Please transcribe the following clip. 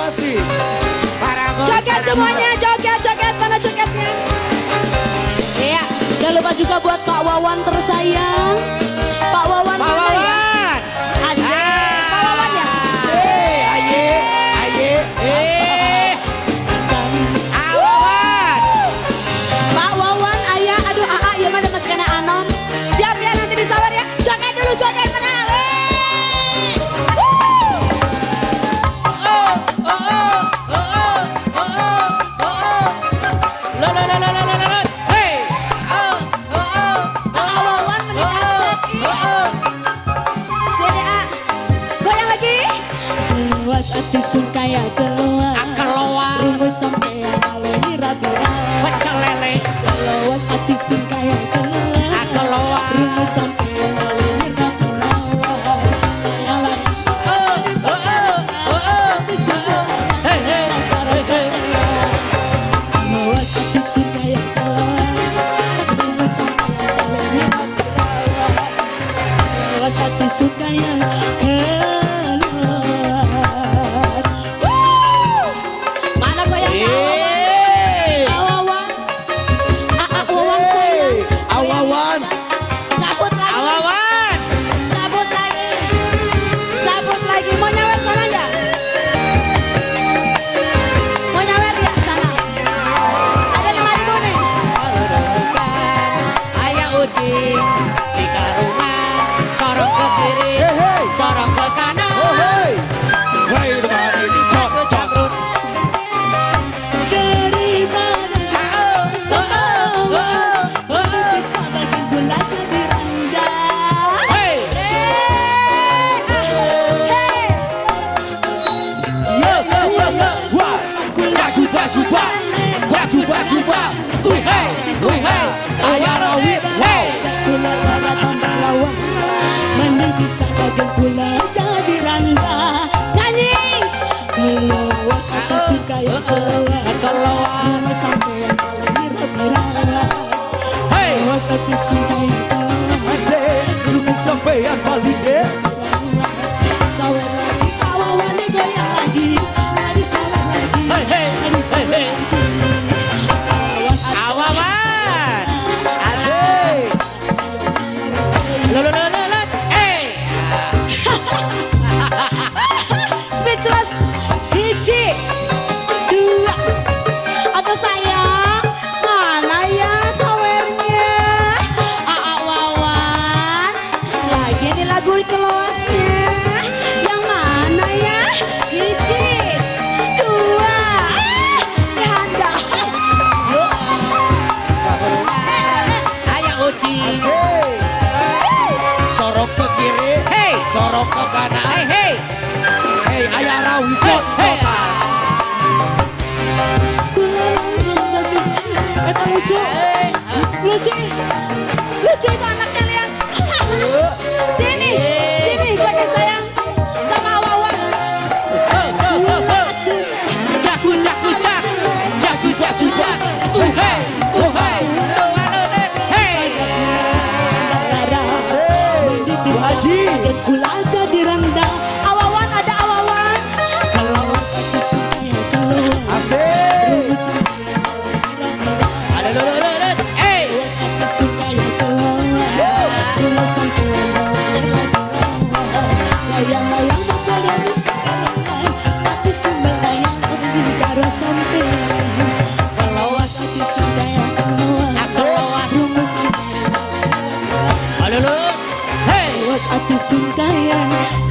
kasih. Joget semuanya, joget, mana jogetnya? Iya, jangan lupa juga buat Pak Wawan tersayang. Pak Wawan mana ya? Asik, Pak Wawan ya? Aye. Wawan. Pak Wawan, ayah, aduh ya mana mas kena anon. Siap ya nanti disawer ya. Joget dulu, joget mana? Ati sungkaya keluar rumus sampai aleni rabira pecel lele keluar ati sungkaya keluar rumus sampai aleni rabira jalan keluar ati sungkaya keluar rumus sampai aleni rabira keluar ati sungkaya di karungan sorong ke kiri sorong ke kanan Depan ini cok dari mana bisa bagi gula jadi rendah Ayah rawit wow. gula darah tambah lawang mending bisa bagi gula jadi rendah nyanyi keluar aku suka ya keluar sampai yang paling mirip-mirip keluar aku suka ya Asik, belum sampai yang paling deh. sawer lagi kawan goyang lagi lari sawer lagi lari sawer lagi Wawan Asik. speechless hiji dua atau sayang mana ya sawernya Wawan lagi di lagu keluasnya yang mana ya hiji dua ganda ayah uji Asik. Sorok ke kiri, sorok ke kanan. Hey, ayah rawit cok. Eta lucu mana kalian sini goyang sayang sama Wawan Bu Haji. gula jadi rendah Wawan ada Wawan kalau aku suka ya keluar Asik. aku suka ya keluar gula sampai layang-layang kalian tapi sembahyang karo sampai kalau aku suka ya keluar rumus sampai Halo, was ati sungkayan